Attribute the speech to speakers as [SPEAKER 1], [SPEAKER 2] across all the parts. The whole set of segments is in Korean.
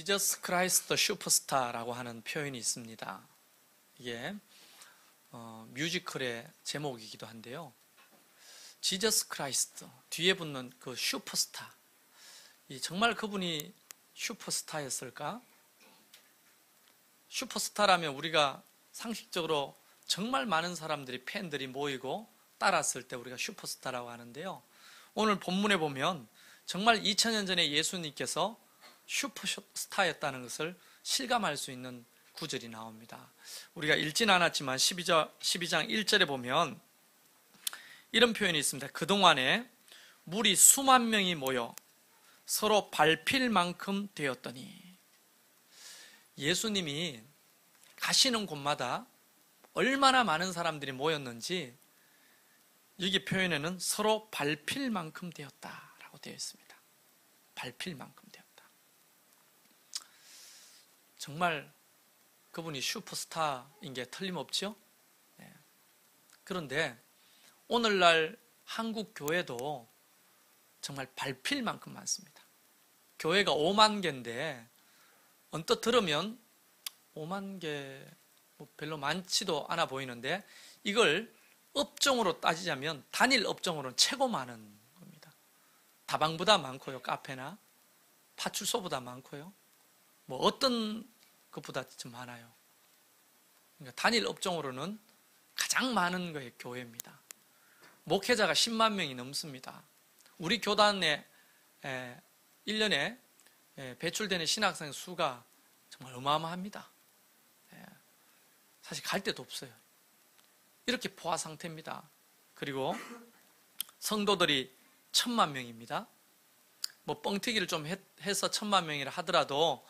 [SPEAKER 1] 지저스 크라이스트 슈퍼스타라고 하는 표현이 있습니다. 이게 뮤지컬의 제목이기도 한데요. 지저스 크라이스트 뒤에 붙는 그 슈퍼스타, 정말 그분이 슈퍼스타였을까? 슈퍼스타라면 우리가 상식적으로 정말 많은 사람들이, 팬들이 모이고 따랐을 때 우리가 슈퍼스타라고 하는데요, 오늘 본문에 보면 정말 2000년 전에 예수님께서 슈퍼스타였다는 것을 실감할 수 있는 구절이 나옵니다. 우리가 읽진 않았지만 12장 1절에 보면 이런 표현이 있습니다. 그동안에 물이 수만 명이 모여 서로 밟힐 만큼 되었더니, 예수님이 가시는 곳마다 얼마나 많은 사람들이 모였는지 여기 표현에는 서로 밟힐 만큼 되었다라고 되어 있습니다. 밟힐 만큼 되었다. 정말 그분이 슈퍼스타인 게 틀림없죠? 네. 그런데 오늘날 한국 교회도 정말 밟힐 만큼 많습니다. 교회가 5만 개인데 언뜻 들으면 5만 개 별로 많지도 않아 보이는데, 이걸 업종으로 따지자면 단일 업종으로는 최고 많은 겁니다. 다방보다 많고요, 카페나 파출소보다 많고요, 어떤 것보다 좀 많아요. 그러니까 단일 업종으로는 가장 많은 거예요, 교회입니다. 목회자가 10만 명이 넘습니다. 우리 교단에 1년에 배출되는 신학생 수가 정말 어마어마합니다. 사실 갈 데도 없어요. 이렇게 포화 상태입니다. 그리고 성도들이 1000만 명입니다. 뻥튀기를 좀 해서 1000만 명이라 하더라도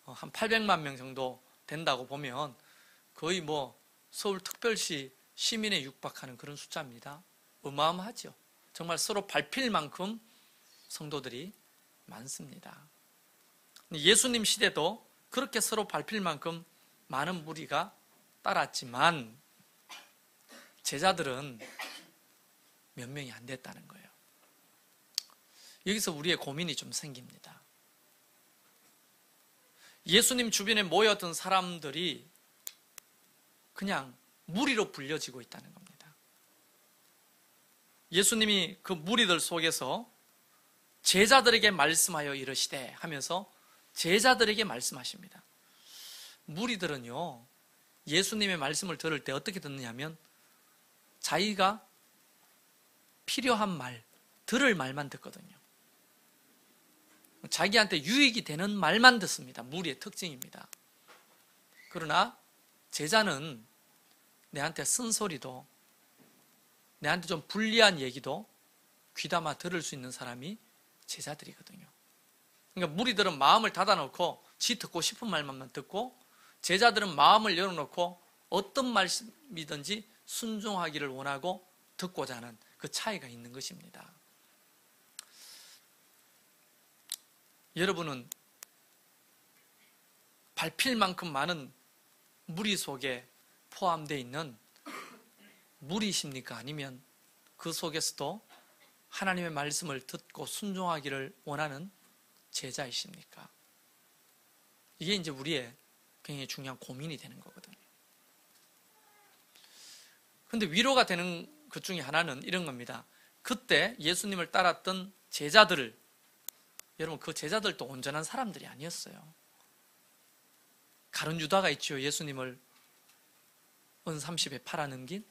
[SPEAKER 1] 한 800만 명 정도 된다고 보면 거의 서울특별시 시민에 육박하는 그런 숫자입니다. 어마어마하죠. 정말 서로 밟힐 만큼 성도들이 많습니다. 예수님 시대도 그렇게 서로 밟힐 만큼 많은 무리가 따랐지만 제자들은 몇 명이 안 됐다는 거예요. 여기서 우리의 고민이 좀 생깁니다. 예수님 주변에 모였던 사람들이 그냥 무리로 불려지고 있다는 겁니다. 예수님이 그 무리들 속에서 제자들에게 말씀하여 이르시되 하면서 제자들에게 말씀하십니다. 무리들은요, 예수님의 말씀을 들을 때 어떻게 듣느냐면 자기가 필요한 말, 들을 말만 듣거든요. 자기한테 유익이 되는 말만 듣습니다. 무리의 특징입니다. 그러나 제자는 내한테 쓴소리도, 내한테 좀 불리한 얘기도 귀담아 들을 수 있는 사람이 제자들이거든요. 그러니까 무리들은 마음을 닫아놓고 지 듣고 싶은 말만 듣고, 제자들은 마음을 열어놓고 어떤 말씀이든지 순종하기를 원하고 듣고자 하는 그 차이가 있는 것입니다. 여러분은 밟힐 만큼 많은 무리 속에 포함되어 있는 무리십니까? 아니면 그 속에서도 하나님의 말씀을 듣고 순종하기를 원하는 제자이십니까? 이게 이제 우리의 굉장히 중요한 고민이 되는 거거든요. 근데 위로가 되는 것 중에 하나는 이런 겁니다. 그때 예수님을 따랐던 제자들을, 여러분 그 제자들도 온전한 사람들이 아니었어요. 가룟 유다가 있죠. 예수님을 은 30에 팔아넘긴,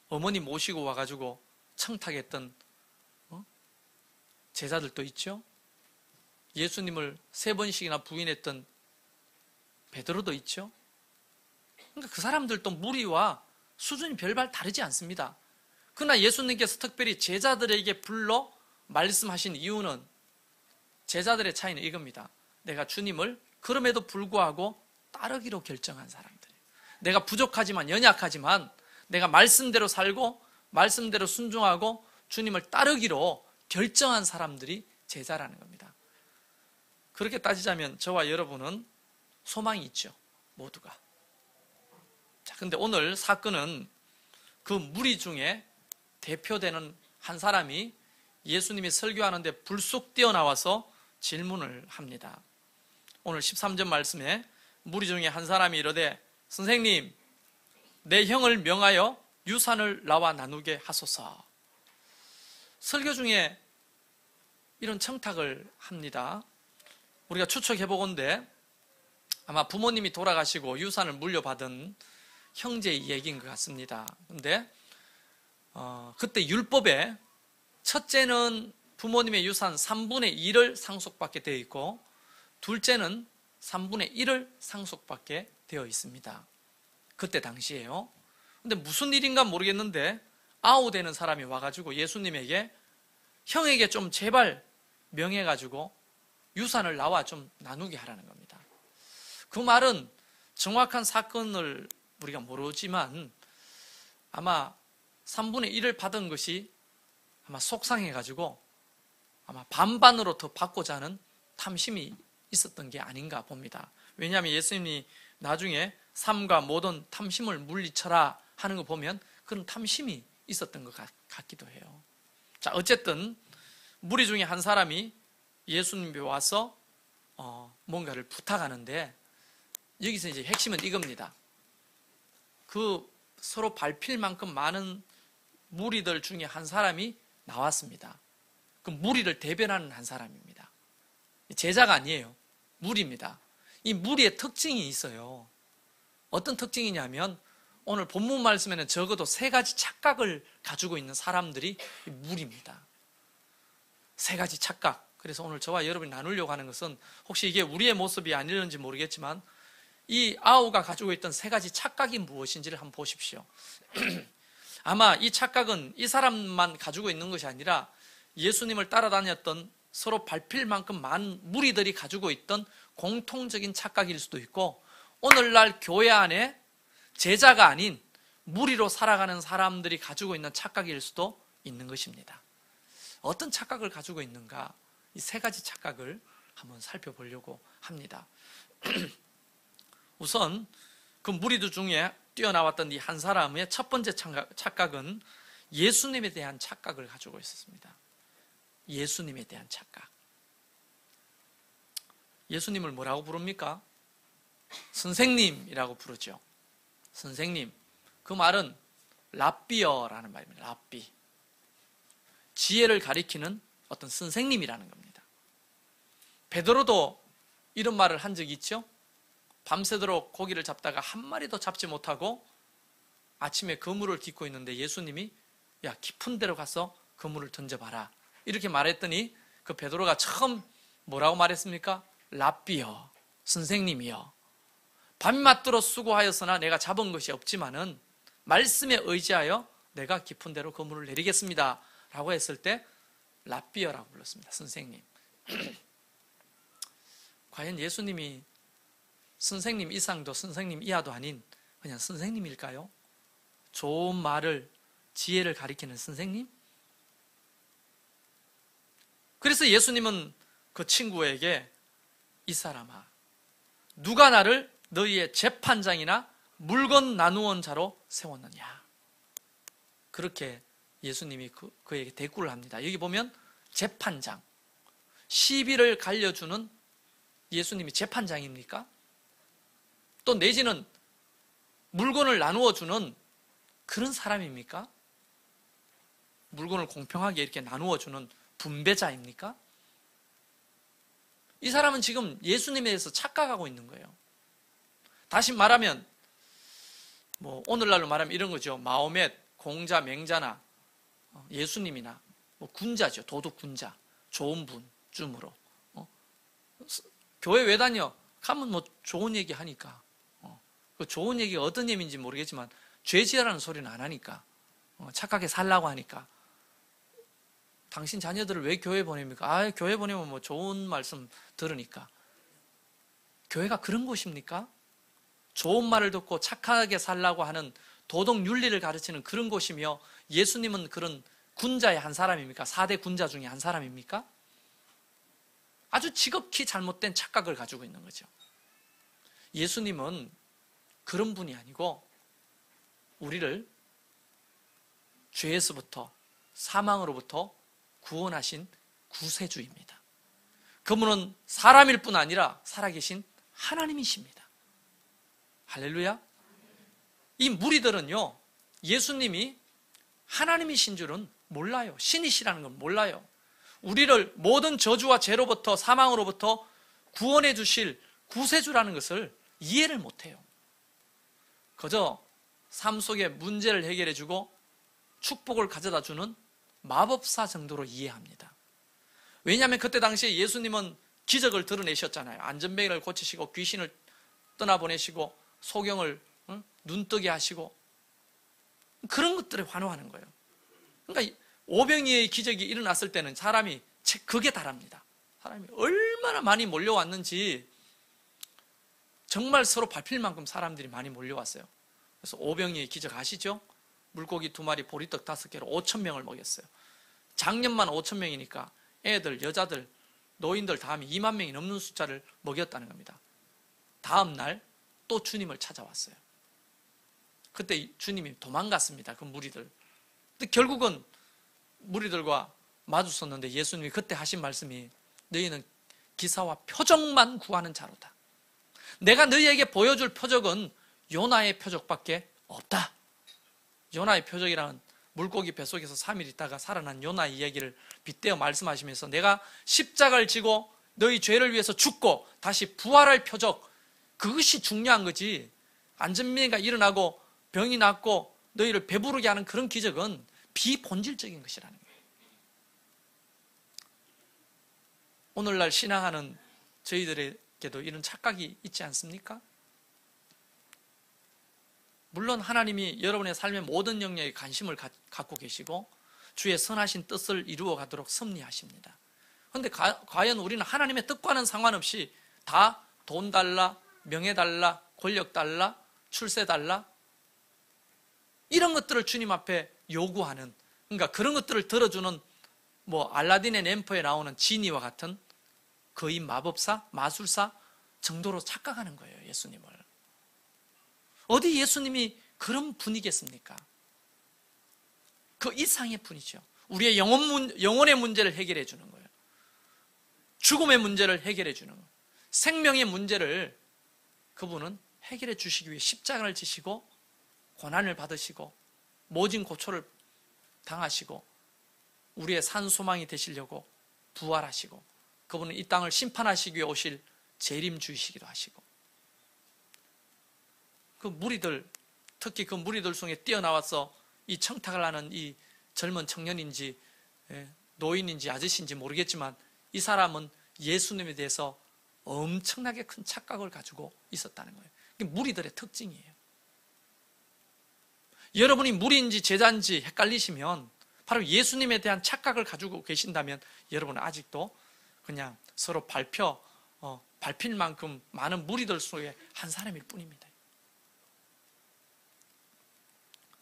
[SPEAKER 1] 어머니 모시고 와가지고 청탁했던 제자들도 있죠. 예수님을 3번씩이나 부인했던 베드로도 있죠. 그러니까 그 사람들도 무리와 수준이 별반 다르지 않습니다. 그러나 예수님께서 특별히 제자들에게 불러 말씀하신 이유는, 제자들의 차이는 이겁니다. 내가 주님을 그럼에도 불구하고 따르기로 결정한 사람들, 내가 부족하지만 연약하지만 내가 말씀대로 살고 말씀대로 순종하고 주님을 따르기로 결정한 사람들이 제자라는 겁니다. 그렇게 따지자면 저와 여러분은 소망이 있죠, 모두가. 자, 근데 오늘 사건은 그 무리 중에 대표되는 한 사람이 예수님이 설교하는데 불쑥 뛰어나와서 질문을 합니다. 오늘 13절 말씀에 무리 중에 한 사람이 이르되 선생님 내 형을 명하여 유산을 나와 나누게 하소서. 설교 중에 이런 청탁을 합니다. 우리가 추측해 보건대 아마 부모님이 돌아가시고 유산을 물려받은 형제의 얘기인 것 같습니다. 근데 그때 율법에 첫째는 부모님의 유산 3분의 2를 상속받게 되어 있고 둘째는 3분의 1을 상속받게 되어 있습니다. 그때 당시에요. 근데 무슨 일인가 모르겠는데 아우되는 사람이 와가지고 예수님에게 형에게 좀 제발 명해가지고 유산을 나와 좀 나누게 하라는 겁니다. 그 말은 정확한 사건을 우리가 모르지만 아마 3분의 1을 받은 것이 아마 속상해가지고 아마 반반으로 더 받고자 하는 탐심이 있었던 게 아닌가 봅니다. 왜냐하면 예수님이 나중에 삶과 모든 탐심을 물리쳐라 하는 거 보면 그런 탐심이 있었던 것 같기도 해요. 자, 어쨌든 무리 중에 한 사람이 예수님께 와서 뭔가를 부탁하는데 여기서 이제 핵심은 이겁니다. 그 서로 밟힐 만큼 많은 무리들 중에 한 사람이 나왔습니다. 그 무리를 대변하는 한 사람입니다. 제자가 아니에요. 무리입니다. 이 무리의 특징이 있어요. 어떤 특징이냐면 오늘 본문 말씀에는 적어도 3가지 착각을 가지고 있는 사람들이 무리입니다. 3가지 착각. 그래서 오늘 저와 여러분이 나누려고 하는 것은 혹시 이게 우리의 모습이 아닐는지 모르겠지만 이 아우가 가지고 있던 3가지 착각이 무엇인지를 한번 보십시오. 아마 이 착각은 이 사람만 가지고 있는 것이 아니라 예수님을 따라다녔던 서로 밟힐 만큼 많은 무리들이 가지고 있던 공통적인 착각일 수도 있고 오늘날 교회 안에 제자가 아닌 무리로 살아가는 사람들이 가지고 있는 착각일 수도 있는 것입니다. 어떤 착각을 가지고 있는가? 이 3가지 착각을 한번 살펴보려고 합니다. 우선 그 무리들 중에 뛰어나왔던 이 한 사람의 첫 번째 착각은 예수님에 대한 착각을 가지고 있었습니다. 예수님에 대한 착각. 예수님을 뭐라고 부릅니까? 선생님이라고 부르죠. 선생님. 그 말은 랍비어라는 말입니다. 랍비. 지혜를 가리키는 어떤 선생님이라는 겁니다. 베드로도 이런 말을 한 적이 있죠. 밤새도록 고기를 잡다가 한 마리도 잡지 못하고 아침에 그물을 깃고 있는데 예수님이 야 깊은 데로 가서 그물을 던져봐라 이렇게 말했더니 그 베드로가 처음 뭐라고 말했습니까? 랍비여, 선생님이여, 밤낮도록 수고하였으나 내가 잡은 것이 없지만은 말씀에 의지하여 내가 깊은 데로 그물을 내리겠습니다 라고 했을 때 랍비어라고 불렀습니다. 선생님. 과연 예수님이 선생님 이상도 선생님 이하도 아닌 그냥 선생님일까요? 좋은 말을, 지혜를 가리키는 선생님? 그래서 예수님은 그 친구에게 이 사람아, 누가 나를 너희의 재판장이나 물건 나누는 자로 세웠느냐? 그렇게 예수님이 그에게 대꾸를 합니다. 여기 보면 재판장, 시비를 갈려주는 예수님이 재판장입니까? 또 내지는 물건을 나누어 주는 그런 사람입니까? 물건을 공평하게 이렇게 나누어 주는 분배자입니까? 이 사람은 지금 예수님에 대해서 착각하고 있는 거예요. 다시 말하면 오늘날로 말하면 이런 거죠. 마호멧, 공자, 맹자나 예수님이나 군자죠. 도둑 군자, 좋은 분쯤으로 교회 왜 다녀? 가면 좋은 얘기 하니까 그 좋은 얘기가 어떤 의미인지 모르겠지만 죄 지으라는 소리는 안 하니까 착하게 살라고 하니까 당신 자녀들을 왜 교회 보냅니까? 교회 보내면 좋은 말씀 들으니까. 교회가 그런 곳입니까? 좋은 말을 듣고 착하게 살라고 하는 도덕 윤리를 가르치는 그런 곳이며 예수님은 그런 군자의 한 사람입니까? 4대 군자 중에 한 사람입니까? 아주 지극히 잘못된 착각을 가지고 있는 거죠. 예수님은 그런 분이 아니고 우리를 죄에서부터 사망으로부터 구원하신 구세주입니다. 그분은 사람일 뿐 아니라 살아계신 하나님이십니다. 할렐루야. 이 무리들은요, 예수님이 하나님이신 줄은 몰라요. 신이시라는 건 몰라요. 우리를 모든 저주와 죄로부터, 사망으로부터 구원해 주실 구세주라는 것을 이해를 못해요. 그저 삶 속의 문제를 해결해 주고 축복을 가져다 주는 마법사 정도로 이해합니다. 왜냐하면 그때 당시에 예수님은 기적을 드러내셨잖아요. 안전뱅이를 고치시고 귀신을 떠나보내시고 소경을 눈뜨게 하시고 그런 것들에 환호하는 거예요. 그러니까 오병이의 기적이 일어났을 때는 사람이 극에 달합니다. 사람이 얼마나 많이 몰려왔는지 정말 서로 밟힐 만큼 사람들이 많이 몰려왔어요. 그래서 오병이의 기적 아시죠? 물고기 2마리, 보리떡 5개로 5,000명을 먹였어요. 작년만 5,000명이니까 애들, 여자들, 노인들 다 하면 2만 명이 넘는 숫자를 먹였다는 겁니다. 다음 날 또 주님을 찾아왔어요. 그때 주님이 도망갔습니다. 그 무리들. 근데 결국은 무리들과 마주섰는데 예수님이 그때 하신 말씀이 너희는 기사와 표적만 구하는 자로다. 내가 너희에게 보여줄 표적은 요나의 표적밖에 없다. 요나의 표적이라는 물고기 뱃속에서 3일 있다가 살아난 요나 이야기를 빗대어 말씀하시면서 내가 십자가를 지고 너희 죄를 위해서 죽고 다시 부활할 표적, 그것이 중요한 거지. 안전병이가 일어나고 병이 낫고 너희를 배부르게 하는 그런 기적은 비본질적인 것이라는 거예요. 오늘날 신앙하는 저희들에게도 이런 착각이 있지 않습니까? 물론 하나님이 여러분의 삶의 모든 영역에 관심을 갖고 계시고 주의 선하신 뜻을 이루어 가도록 섭리하십니다. 그런데 과연 우리는 하나님의 뜻과는 상관없이 다 돈 달라, 명예 달라, 권력 달라, 출세 달라 이런 것들을 주님 앞에 요구하는, 그러니까 그런 것들을 들어주는 뭐 알라딘의 램프에 나오는 지니와 같은 거의 마법사, 마술사 정도로 착각하는 거예요. 예수님을. 어디 예수님이 그런 분이겠습니까? 그 이상의 분이죠. 우리의 영혼의 문제를 해결해 주는 거예요. 죽음의 문제를 해결해 주는 거예요. 생명의 문제를 그분은 해결해 주시기 위해 십자가를 지시고 고난을 받으시고 모진 고초를 당하시고 우리의 산 소망이 되시려고 부활하시고 그분은 이 땅을 심판하시기 위해 오실 재림주이시기도 하시고 그 무리들, 특히 그 무리들 중에 뛰어나와서 이 청탁을 하는 이 젊은 청년인지 노인인지 아저씨인지 모르겠지만 이 사람은 예수님에 대해서 엄청나게 큰 착각을 가지고 있었다는 거예요. 이게 무리들의 특징이에요. 여러분이 무리인지 제자인지 헷갈리시면 바로 예수님에 대한 착각을 가지고 계신다면 여러분은 아직도 그냥 서로 밟힐 만큼 많은 무리들 속에 한 사람일 뿐입니다.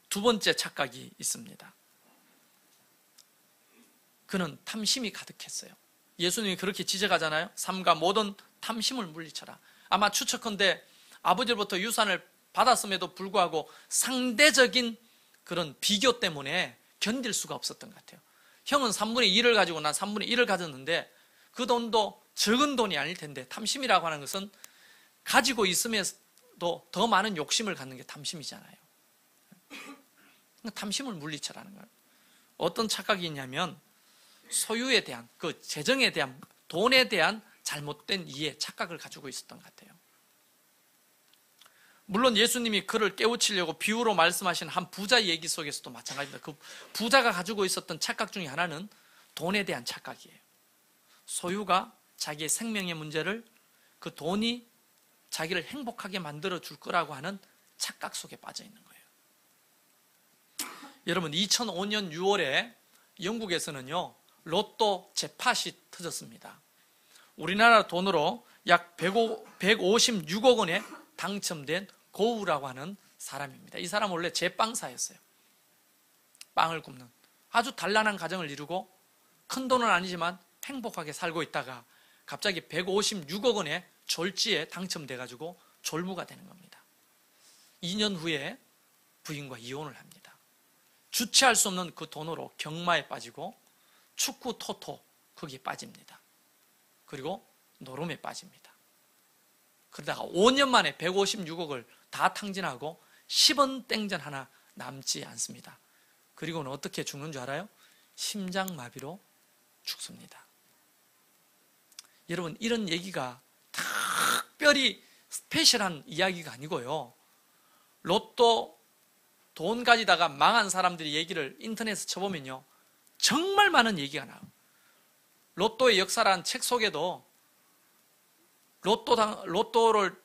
[SPEAKER 1] 두 번째 착각이 있습니다. 그는 탐심이 가득했어요. 예수님이 그렇게 지적하잖아요. 삼가 모든 탐심을 물리쳐라. 아마 추측컨대 아버지로부터 유산을 받았음에도 불구하고 상대적인 그런 비교 때문에 견딜 수가 없었던 것 같아요. 형은 3분의 1을 가지고 난 3분의 1을 가졌는데 그 돈도 적은 돈이 아닐 텐데 탐심이라고 하는 것은 가지고 있으면서도 더 많은 욕심을 갖는 게 탐심이잖아요. 탐심을 물리쳐라는 거예요. 어떤 착각이 있냐면 소유에 대한, 그 재정에 대한, 돈에 대한 잘못된 이해, 착각을 가지고 있었던 것 같아요. 물론 예수님이 그를 깨우치려고 비유로 말씀하신 한 부자 얘기 속에서도 마찬가지입니다. 그 부자가 가지고 있었던 착각 중에 하나는 돈에 대한 착각이에요. 소유가 자기의 생명의 문제를, 그 돈이 자기를 행복하게 만들어 줄 거라고 하는 착각 속에 빠져 있는 거예요. 여러분, 2005년 6월에 영국에서는요 로또 잭팟이 터졌습니다. 우리나라 돈으로 약 156억 원에 당첨된 고우라고 하는 사람입니다. 이 사람은 원래 제빵사였어요. 빵을 굽는 아주 단란한 가정을 이루고 큰 돈은 아니지만 행복하게 살고 있다가 갑자기 156억 원의 졸지에 당첨돼가지고 졸부가 되는 겁니다. 2년 후에 부인과 이혼을 합니다. 주체할 수 없는 그 돈으로 경마에 빠지고 축구 토토 거기에 빠집니다. 그리고 노름에 빠집니다. 그러다가 5년 만에 156억을 다 탕진하고 10원 땡전 하나 남지 않습니다. 그리고는 어떻게 죽는 줄 알아요? 심장마비로 죽습니다. 여러분, 이런 얘기가 특별히 스페셜한 이야기가 아니고요, 로또 돈 가지다가 망한 사람들이 얘기를 인터넷에 쳐보면요, 정말 많은 얘기가 나와요. 로또의 역사라는 책 속에도 로또를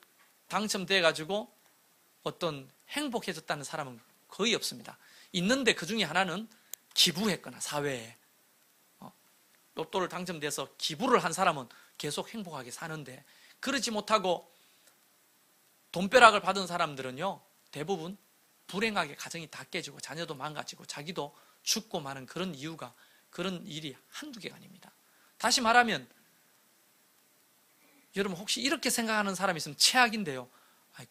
[SPEAKER 1] 당첨돼 가지고 어떤 행복해졌다는 사람은 거의 없습니다. 있는데 그 중에 하나는 기부했거나 사회에 로또를 당첨돼서 기부를 한 사람은 계속 행복하게 사는데, 그러지 못하고 돈벼락을 받은 사람들은요, 대부분 불행하게 가정이 다 깨지고 자녀도 망가지고 자기도 죽고 마는 그런 이유가, 그런 일이 한두 개가 아닙니다. 다시 말하면, 여러분 혹시 이렇게 생각하는 사람이 있으면 최악인데요,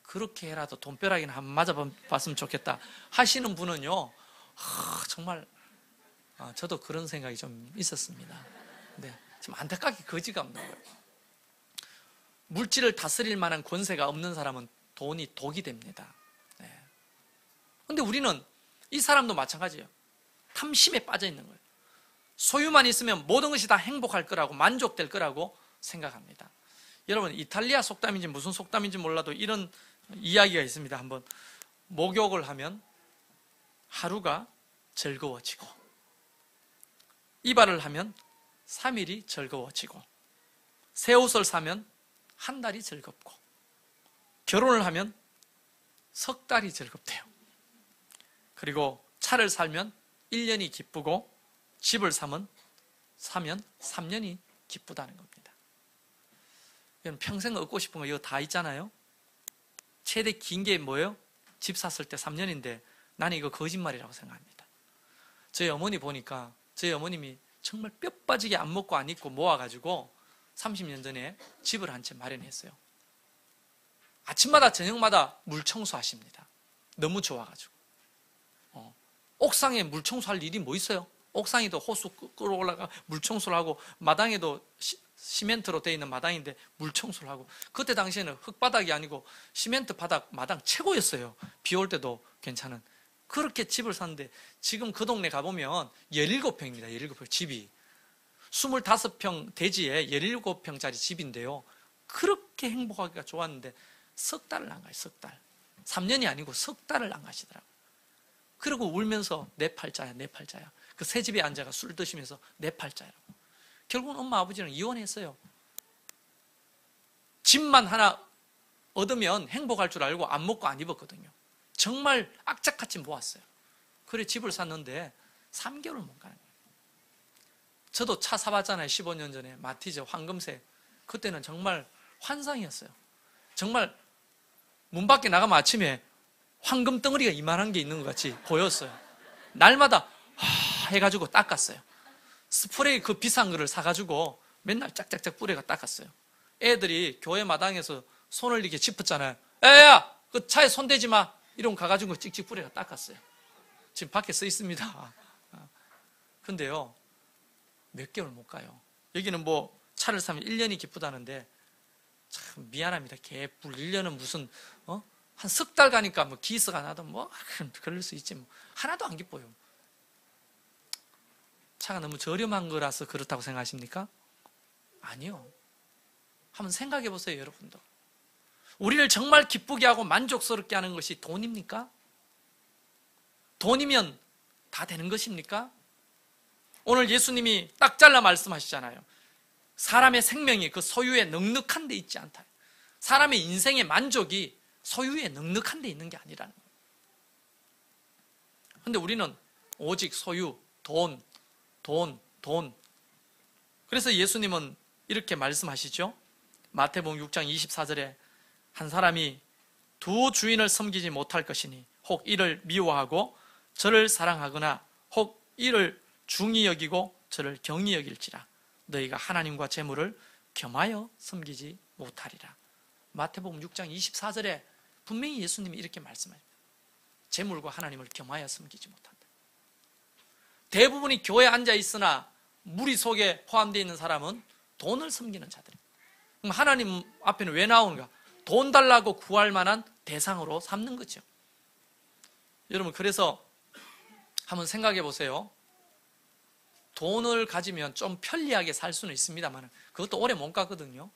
[SPEAKER 1] 그렇게 해라도 돈벼락이나 한번 맞아봤으면 좋겠다 하시는 분은요, 정말 저도 그런 생각이 좀 있었습니다. 근데 좀 안타깝게 거지가 없는 거예요. 물질을 다스릴 만한 권세가 없는 사람은 돈이 독이 됩니다. 그런데 우리는 이 사람도 마찬가지예요. 탐심에 빠져 있는 거예요. 소유만 있으면 모든 것이 다 행복할 거라고, 만족될 거라고 생각합니다. 여러분, 이탈리아 속담인지 무슨 속담인지 몰라도 이런 이야기가 있습니다. 한번 목욕을 하면 하루가 즐거워지고, 이발을 하면 3일이 즐거워지고, 새 옷을 사면 한 달이 즐겁고, 결혼을 하면 석 달이 즐겁대요. 그리고 차를 살면 1년이 기쁘고, 집을 사면 3년이 기쁘다는 겁니다. 평생 얻고 싶은 거 이거 다 있잖아요. 최대 긴 게 뭐예요? 집 샀을 때 3년인데 나는 이거 거짓말이라고 생각합니다. 저희 어머니 보니까, 저희 어머님이 정말 뼈 빠지게 안 먹고 안 입고 모아가지고 30년 전에 집을 한 채 마련했어요. 아침마다 저녁마다 물 청소하십니다. 너무 좋아가지고. 옥상에 물 청소할 일이 뭐 있어요? 옥상에도 호수 끌어올라가 물 청소를 하고, 마당에도 시멘트로 되어 있는 마당인데 물 청소를 하고, 그때 당시에는 흙바닥이 아니고 시멘트 바닥 마당 최고였어요. 비 올 때도 괜찮은. 그렇게 집을 샀는데, 지금 그 동네 가보면 17평입니다. 17평 집이. 25평 대지에 17평짜리 집인데요, 그렇게 행복하기가 좋았는데 석 달을 안 가요. 석 달. 3년이 아니고 석 달을 안 가시더라고요. 그리고 울면서 내 팔자야, 내 팔자야. 그 새 집에 앉아가 술 드시면서 내 팔자라고. 결국은 엄마 아버지는 이혼했어요. 집만 하나 얻으면 행복할 줄 알고 안 먹고 안 입었거든요. 정말 악착같이 모았어요. 그래 집을 샀는데 3개월 못 가는 거예요. 저도 차 사봤잖아요. 15년 전에 마티즈 황금색. 그때는 정말 환상이었어요. 정말 문 밖에 나가면 아침에 황금 덩어리가 이만한 게 있는 것 같이 보였어요. 날마다 해가지고 닦았어요. 스프레이 그 비싼 거를 사가지고 맨날 짝짝짝 뿌려가 닦았어요. 애들이 교회 마당에서 손을 이렇게 짚었잖아요. 야, 그 차에 손 대지 마. 이러면 가가지고 찍찍 뿌려가 닦았어요. 지금 밖에 써 있습니다. 근데요, 몇 개월 못 가요. 여기는 뭐 차를 사면 1년이 기쁘다는데 참 미안합니다. 개뿔 1년은 무슨 한 석 달 가니까 뭐 기스가 나도 뭐 그럴 수 있지 뭐. 하나도 안 기뻐요. 차가 너무 저렴한 거라서 그렇다고 생각하십니까? 아니요. 한번 생각해 보세요, 여러분도. 우리를 정말 기쁘게 하고 만족스럽게 하는 것이 돈입니까? 돈이면 다 되는 것입니까? 오늘 예수님이 딱 잘라 말씀하시잖아요. 사람의 생명이 그 소유에 넉넉한 데 있지 않다. 사람의 인생의 만족이 소유에 넉넉한 데 있는 게 아니라는 거예요. 그런데 우리는 오직 소유, 돈. 그래서 예수님은 이렇게 말씀하시죠. 마태복음 6장 24절에 한 사람이 두 주인을 섬기지 못할 것이니 혹 이를 미워하고 저를 사랑하거나 혹 이를 중히 여기고 저를 경히 여길지라. 너희가 하나님과 재물을 겸하여 섬기지 못하리라. 마태복음 6장 24절에 분명히 예수님이 이렇게 말씀합니다. 재물과 하나님을 겸하여 섬기지 못한다. 대부분이 교회에 앉아 있으나 무리 속에 포함되어 있는 사람은 돈을 섬기는 자들. 그럼 하나님 앞에는 왜 나오는가? 돈 달라고 구할 만한 대상으로 삼는 거죠. 여러분, 그래서 한번 생각해 보세요. 돈을 가지면 좀 편리하게 살 수는 있습니다만 그것도 오래 못 가거든요.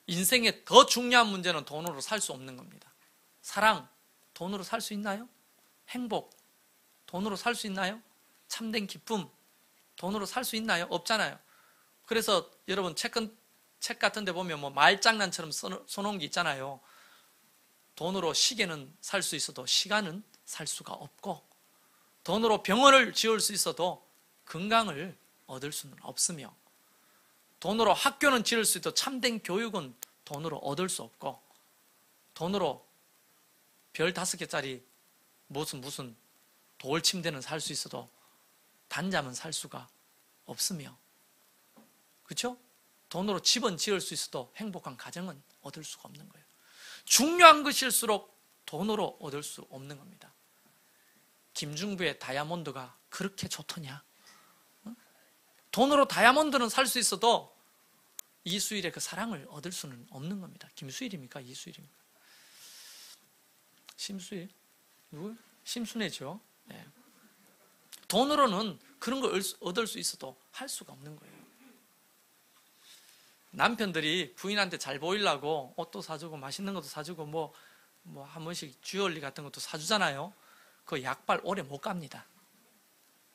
[SPEAKER 1] 인생의 더 중요한 문제는 돈으로 살 수 없는 겁니다. 사랑, 돈으로 살 수 있나요? 행복, 돈으로 살 수 있나요? 참된 기쁨, 돈으로 살 수 있나요? 없잖아요. 그래서 여러분 책 같은 데 보면 뭐 말장난처럼 써놓은 게 있잖아요. 돈으로 시계는 살 수 있어도 시간은 살 수가 없고, 돈으로 병원을 지을 수 있어도 건강을 얻을 수는 없으며, 돈으로 학교는 지을 수 있어도 참된 교육은 돈으로 얻을 수 없고, 돈으로 별 5개짜리 무슨 돌 침대는 살 수 있어도 단잠은 살 수가 없으며, 그렇죠? 돈으로 집은 지을 수 있어도 행복한 가정은 얻을 수가 없는 거예요. 중요한 것일수록 돈으로 얻을 수 없는 겁니다. 김중부의 다이아몬드가 그렇게 좋더냐? 돈으로 다이아몬드는 살 수 있어도 이수일의 그 사랑을 얻을 수는 없는 겁니다. 김수일입니까? 이수일입니까? 심수일? 누구? 심순애죠. 네. 돈으로는 그런 걸 얻을 수 있어도 할 수가 없는 거예요. 남편들이 부인한테 잘 보이려고 옷도 사주고 맛있는 것도 사주고 뭐 한 번씩 주얼리 같은 것도 사주잖아요. 그 약발 오래 못 갑니다.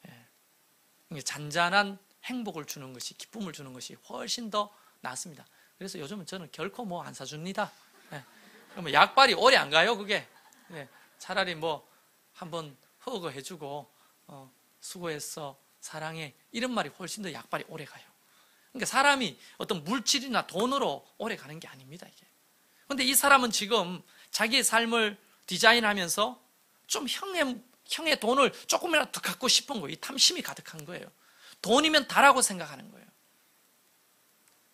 [SPEAKER 1] 예. 잔잔한 행복을 주는 것이, 기쁨을 주는 것이 훨씬 더 낫습니다. 그래서 요즘은 저는 결코 뭐 안 사줍니다. 예. 그러면 약발이 오래 안 가요, 그게. 예. 차라리 뭐 한번 허거 해주고 수고했어, 사랑해, 이런 말이 훨씬 더 약발이 오래 가요. 그러니까 사람이 어떤 물질이나 돈으로 오래 가는 게 아닙니다, 이게. 그런데 이 사람은 지금 자기의 삶을 디자인하면서 좀 형의 돈을 조금이라도 더 갖고 싶은 거예요. 이 탐심이 가득한 거예요. 돈이면 다라고 생각하는 거예요.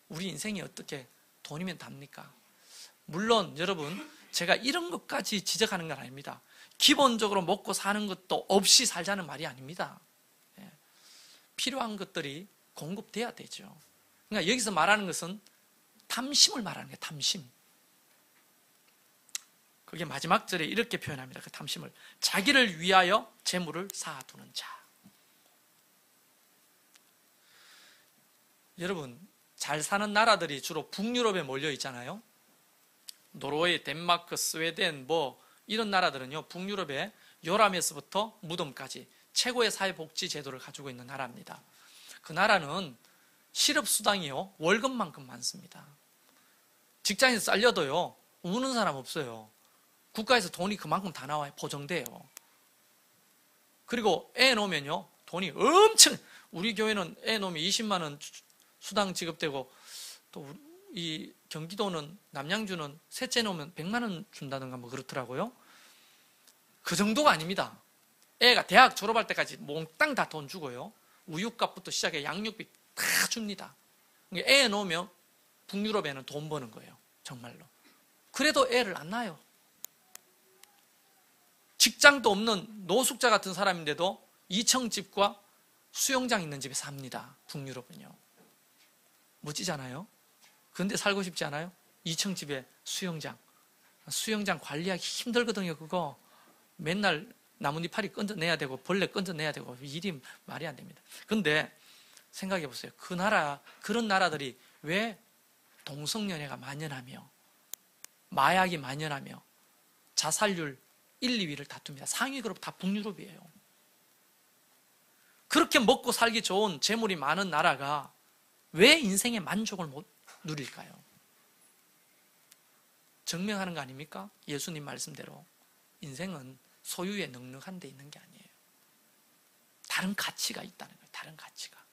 [SPEAKER 1] 우리 인생이 어떻게 돈이면 답니까? 물론 여러분, 제가 이런 것까지 지적하는 건 아닙니다. 기본적으로 먹고 사는 것도 없이 살자는 말이 아닙니다. 예. 필요한 것들이 공급돼야 되죠. 그러니까 여기서 말하는 것은 탐심을 말하는 거예요. 탐심. 그게 마지막 절에 이렇게 표현합니다. 그 탐심을. 자기를 위하여 재물을 쌓아두는 자. 여러분, 잘 사는 나라들이 주로 북유럽에 몰려 있잖아요. 노르웨이, 덴마크, 스웨덴 뭐 이런 나라들은요, 북유럽에 요람에서부터 무덤까지 최고의 사회복지 제도를 가지고 있는 나라입니다. 그 나라는 실업수당이요, 월급만큼 많습니다. 직장에서 잘려도요, 우는 사람 없어요. 국가에서 돈이 그만큼 다 나와요. 보정돼요. 그리고 애 놓으면요, 돈이 엄청, 우리 교회는 애 놓으면 20만 원 수당 지급되고, 또 이 경기도는, 남양주는 셋째 놓으면 100만 원 준다든가 뭐 그렇더라고요. 그 정도가 아닙니다. 애가 대학 졸업할 때까지 몽땅 다 돈 주고요, 우유값부터 시작해 양육비 다 줍니다. 애 놓으면 북유럽에는 돈 버는 거예요. 정말로. 그래도 애를 안 낳아요. 직장도 없는 노숙자 같은 사람인데도 2층 집과 수영장 있는 집에 삽니다. 북유럽은요. 멋지잖아요. 그런데 살고 싶지 않아요? 2층 집에 수영장. 수영장 관리하기 힘들거든요. 그거 맨날 나뭇잎파리 건져내야 되고 벌레 건져내야 되고 일이 말이 안 됩니다. 그런데 생각해 보세요. 그 나라, 그런 나라들이 왜 동성연애가 만연하며 마약이 만연하며 자살률 1, 2위를 다툽니다. 상위 그룹 다 북유럽이에요. 그렇게 먹고 살기 좋은 재물이 많은 나라가 왜 인생의 만족을 못 누릴까요? 증명하는 거 아닙니까? 예수님 말씀대로 인생은 소유에 넉넉한 데 있는 게 아니에요. 다른 가치가 있다는 거예요. 다른 가치가.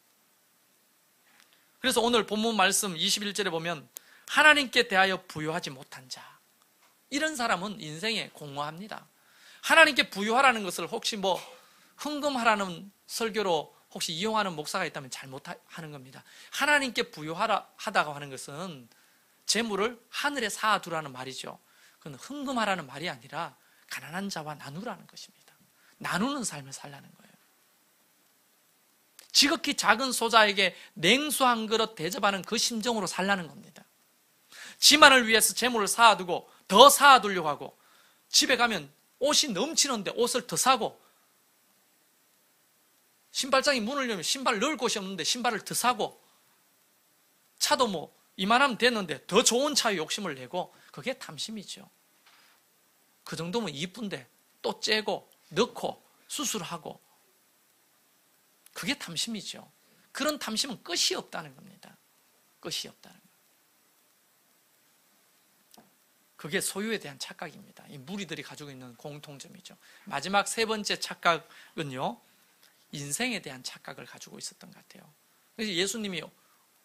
[SPEAKER 1] 그래서 오늘 본문 말씀 21절에 보면 하나님께 대하여 부유하지 못한 자, 이런 사람은 인생에 공허합니다. 하나님께 부유하라는 것을 혹시 뭐 흥금하라는 설교로 혹시 이용하는 목사가 있다면 잘못하는 겁니다. 하나님께 부유하다고 하는 것은 재물을 하늘에 쌓아두라는 말이죠. 그건 흥금하라는 말이 아니라 가난한 자와 나누라는 것입니다. 나누는 삶을 살라는 거예요. 지극히 작은 소자에게 냉수 한 그릇 대접하는 그 심정으로 살라는 겁니다. 지만을 위해서 재물을 쌓아두고 더 쌓아두려고 하고, 집에 가면 옷이 넘치는데 옷을 더 사고, 신발장에 문을 열면 신발 넣을 곳이 없는데 신발을 더 사고, 차도 뭐 이만하면 됐는데 더 좋은 차에 욕심을 내고, 그게 탐심이죠. 그 정도면 이쁜데 또 째고 넣고 수술하고, 그게 탐심이죠. 그런 탐심은 끝이 없다는 겁니다. 끝이 없다는 거예요. 그게 소유에 대한 착각입니다. 이 무리들이 가지고 있는 공통점이죠. 마지막 세 번째 착각은요, 인생에 대한 착각을 가지고 있었던 것 같아요. 그래서 예수님이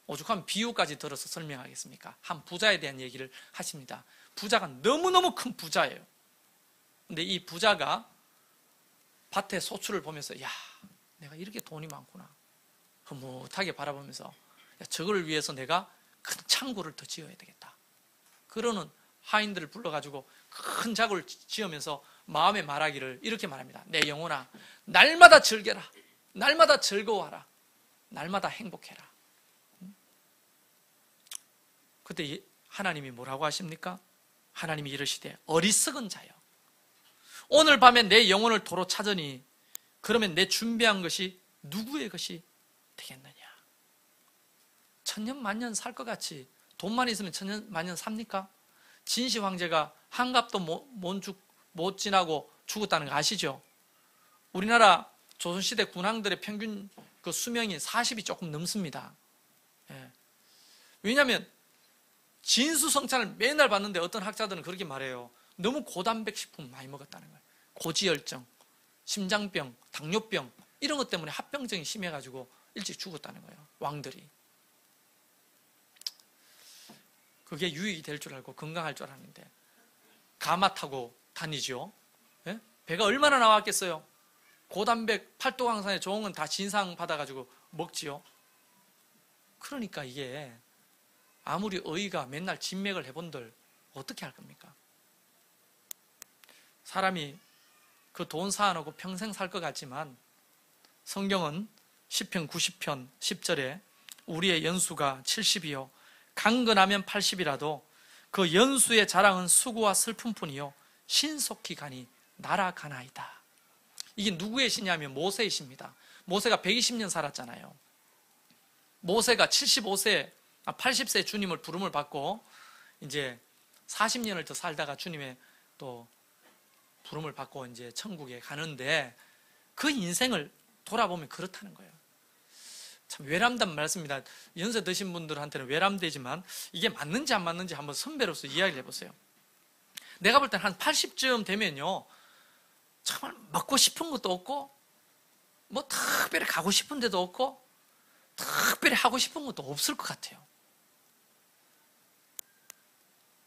[SPEAKER 1] 오죽하면 비유까지 들어서 설명하겠습니까? 한 부자에 대한 얘기를 하십니다. 부자가 너무너무 큰 부자예요. 근데 이 부자가 밭에 소출을 보면서, 야, 내가 이렇게 돈이 많구나. 흐뭇하게 바라보면서, 야, 저걸 위해서 내가 큰 창고를 더 지어야 되겠다. 그러는 하인들을 불러가지고 큰 작을 지으면서 마음에 말하기를 이렇게 말합니다. 내 영혼아, 날마다 즐겨라. 날마다 즐거워하라. 날마다 행복해라. 그때 하나님이 뭐라고 하십니까? 하나님이 이르시되, 어리석은 자여, 오늘 밤에 내 영혼을 도로 찾으니 그러면 내 준비한 것이 누구의 것이 되겠느냐? 천년만년 살 것 같이 돈만 있으면 천년만년 삽니까? 진시 황제가 한갑도 못 지나고 죽었다는 거 아시죠? 우리나라 조선시대 군왕들의 평균 그 수명이 40이 조금 넘습니다. 예. 왜냐하면 진수성찬을 맨날 봤는데 어떤 학자들은 그렇게 말해요. 너무 고단백 식품 많이 먹었다는 거예요. 고지혈증, 심장병, 당뇨병 이런 것 때문에 합병증이 심해가지고 일찍 죽었다는 거예요. 왕들이. 그게 유익이 될 줄 알고 건강할 줄 알았는데 가마 타고 다니죠. 예? 배가 얼마나 나왔겠어요. 고단백 팔도강산에 좋은 건 다 진상 받아가지고 먹지요. 그러니까 이게 아무리 의의가 맨날 진맥을 해본들 어떻게 할 겁니까? 사람이 그 돈 쌓아놓고 평생 살 것 같지만 성경은 시편 90편 10절에 우리의 연수가 70이요 강건하면 80이라도 그 연수의 자랑은 수고와 슬픔뿐이요 신속히 가니 날아가나이다. 이게 누구의 시냐면 모세의 시입니다. 모세가 120년 살았잖아요. 모세가 80세 주님을 부름을 받고 이제 40년을 더 살다가 주님의 또 부름을 받고 이제 천국에 가는데 그 인생을 돌아보면 그렇다는 거예요. 참 외람된 말씀입니다. 연세 드신 분들한테는 외람되지만 이게 맞는지 안 맞는지 한번 선배로서 이야기를 해보세요. 내가 볼 땐 한 80쯤 되면요 정말 먹고 싶은 것도 없고 뭐 특별히 가고 싶은 데도 없고 특별히 하고 싶은 것도 없을 것 같아요.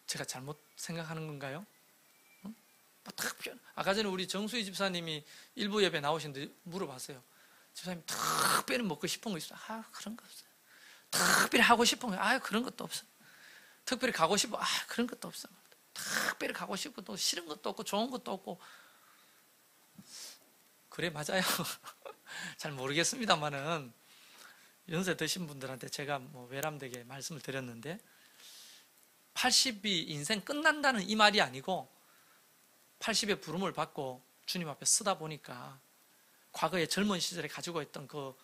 [SPEAKER 1] 제가 잘못 생각하는 건가요? 아까 전에 우리 정수희 집사님이 일부 예배 나오시는데 물어봤어요. 집사님 특별히 먹고 싶은 거 있어요? 아 그런 거 없어요. 특별히 하고 싶은 거 아 그런 것도 없어요. 특별히 가고 싶어 아 그런 것도 없어요. 특별히 가고 싶고 또 싫은 것도 없고 좋은 것도 없고 그래 맞아요. 잘 모르겠습니다만은 연세 드신 분들한테 제가 뭐 외람되게 말씀을 드렸는데 80이 인생 끝난다는 이 말이 아니고 80의 부름을 받고 주님 앞에 서다 보니까 과거에 젊은 시절에 가지고 있던 그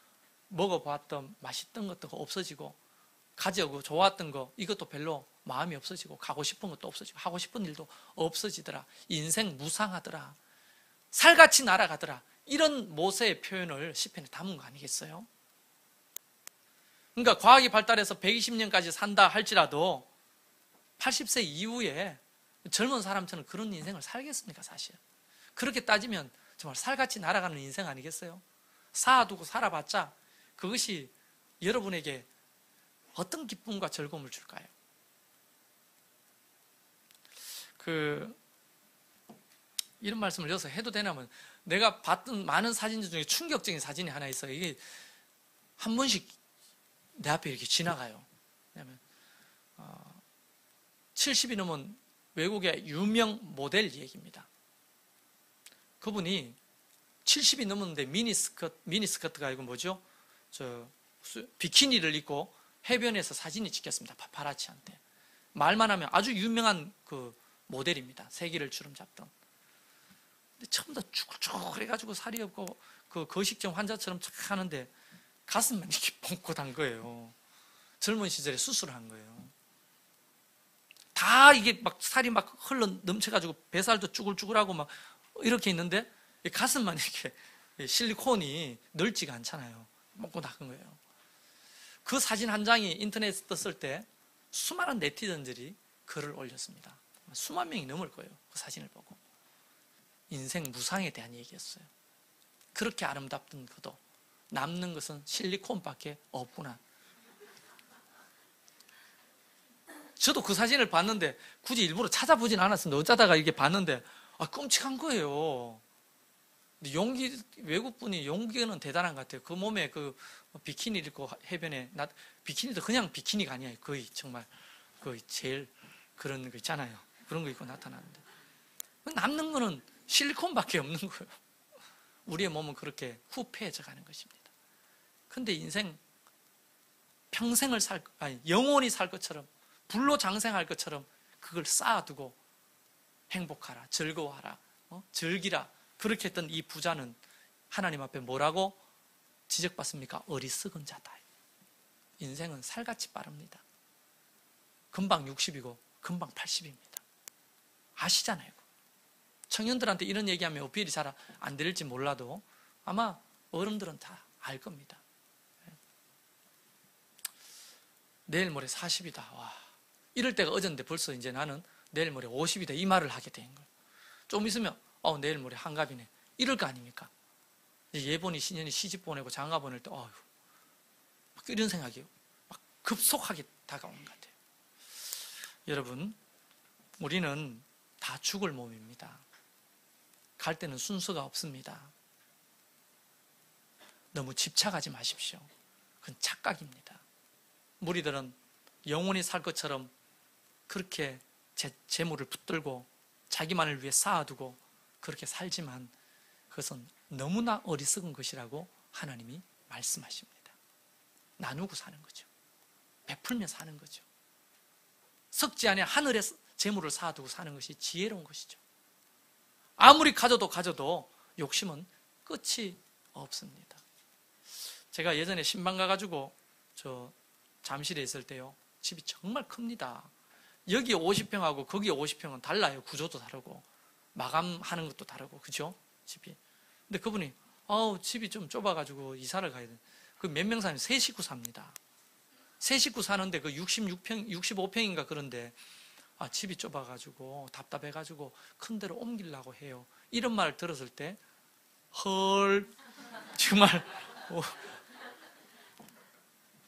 [SPEAKER 1] 먹어보았던 맛있던 것도 없어지고 가지고 좋았던 거 이것도 별로 마음이 없어지고 가고 싶은 것도 없어지고 하고 싶은 일도 없어지더라. 인생 무상하더라. 살같이 날아가더라. 이런 모세의 표현을 시편에 담은 거 아니겠어요? 그러니까 과학이 발달해서 120년까지 산다 할지라도 80세 이후에 젊은 사람처럼 그런 인생을 살겠습니까 사실? 그렇게 따지면 정말 살같이 날아가는 인생 아니겠어요? 쌓아두고 살아봤자 그것이 여러분에게 어떤 기쁨과 즐거움을 줄까요? 이런 말씀을 여기서 해도 되냐면 내가 봤던 많은 사진 중에 충격적인 사진이 하나 있어요. 이게 한 번씩 내 앞에 이렇게 지나가요. 왜냐하면 70이 넘은 외국의 유명 모델 얘기입니다. 그분이 70이 넘었는데 미니스커트가 이거 뭐죠? 비키니를 입고 해변에서 사진이 찍혔습니다. 파파라치한테. 말만 하면 아주 유명한 그 모델입니다. 세계를 주름잡던. 근데 처음부터 쭈글쭈글해가지고 살이 없고 그 거식증 환자처럼 착 하는데 가슴만 이렇게 뻥긋한 거예요. 젊은 시절에 수술을 한 거예요. 다 이게 막 살이 막 흘러 넘쳐가지고 뱃살도 쭈글쭈글하고 막 이렇게 있는데 가슴만 이렇게 실리콘이 넓지가 않잖아요. 뻥긋한 거예요. 그 사진 한 장이 인터넷에 떴을 때 수많은 네티즌들이 글을 올렸습니다. 수만 명이 넘을 거예요. 그 사진을 보고. 인생 무상에 대한 얘기였어요. 그렇게 아름답던 그도 남는 것은 실리콘밖에 없구나. 저도 그 사진을 봤는데 굳이 일부러 찾아보진 않았습니다. 어쩌다가 이렇게 봤는데 끔찍한 거예요. 외국분이 용기는 대단한 것 같아요. 그 몸에 그 비키니를 입고 해변에, 비키니도 그냥 비키니가 아니에요. 거의 정말 거의 제일 그런 거 있잖아요. 그런 거 입고 나타나는데 남는 거는 실리콘밖에 없는 거예요. 우리의 몸은 그렇게 후패해져 가는 것입니다. 근데 인생 평생을 영원히 살 것처럼 불로 장생할 것처럼 그걸 쌓아두고 행복하라, 즐거워하라, 즐기라 그렇게 했던 이 부자는 하나님 앞에 뭐라고 지적받습니까? 어리석은 자다. 인생은 살같이 빠릅니다. 금방 60이고 금방 80입니다. 아시잖아요. 청년들한테 이런 얘기하면 어필이 잘 안 들릴지 몰라도 아마 어른들은 다 알 겁니다. 내일 모레 40이다. 와, 이럴 때가 어젠데 벌써 이제 나는 내일 모레 50이다. 이 말을 하게 된 거예요. 좀 있으면 내일 모레 한갑이네. 이럴 거 아닙니까? 예본이 신년이 시집 보내고 장가 보낼 때 막 이런 생각이 막 급속하게 다가오는 것 같아요. 여러분, 우리는 다 죽을 몸입니다. 갈 때는 순서가 없습니다. 너무 집착하지 마십시오. 그건 착각입니다. 무리들은 영원히 살 것처럼 그렇게 재물을 붙들고 자기만을 위해 쌓아두고 그렇게 살지만 그것은 너무나 어리석은 것이라고 하나님이 말씀하십니다. 나누고 사는 거죠. 베풀며 사는 거죠. 썩지 않아 하늘에 재물을 쌓아두고 사는 것이 지혜로운 것이죠. 아무리 가져도 욕심은 끝이 없습니다. 제가 예전에 신방 가가지고 저 잠실에 있을 때요, 집이 정말 큽니다. 여기 50평하고 거기 50평은 달라요. 구조도 다르고 마감하는 것도 다르고, 그죠? 집이. 근데 그분이 집이 좀 좁아가지고 이사를 가야 돼. 그 몇 명 사는, 세 식구 삽니다. 세 식구 사는데 그 66평, 65평인가 그런데 집이 좁아가지고 답답해가지고 큰 데로 옮기려고 해요. 이런 말을 들었을 때 헐, 정말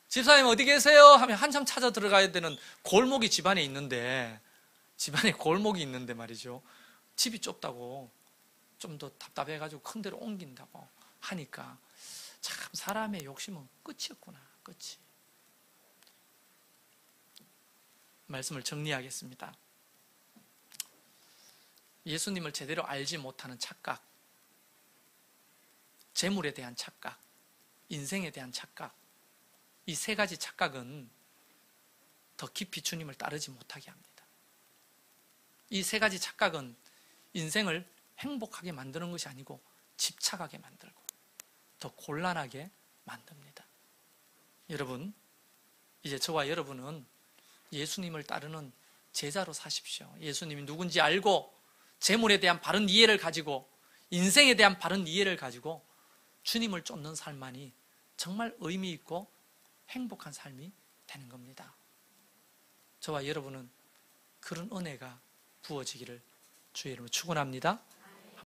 [SPEAKER 1] 집사님 어디 계세요? 하면 한참 찾아 들어가야 되는 골목이 집안에 있는데 말이죠. 집이 좁다고 좀 더 답답해가지고 큰 데로 옮긴다고 하니까 참 사람의 욕심은 끝이 없구나. 끝이. 말씀을 정리하겠습니다. 예수님을 제대로 알지 못하는 착각, 재물에 대한 착각, 인생에 대한 착각, 이 세 가지 착각은 더 깊이 주님을 따르지 못하게 합니다. 이 세 가지 착각은 인생을 행복하게 만드는 것이 아니고 집착하게 만들고 더 곤란하게 만듭니다. 여러분, 이제 저와 여러분은 예수님을 따르는 제자로 사십시오. 예수님이 누군지 알고 재물에 대한 바른 이해를 가지고 인생에 대한 바른 이해를 가지고 주님을 쫓는 삶만이 정말 의미 있고 행복한 삶이 되는 겁니다. 저와 여러분은 그런 은혜가 부어지기를 주의 이름으로 축원합니다.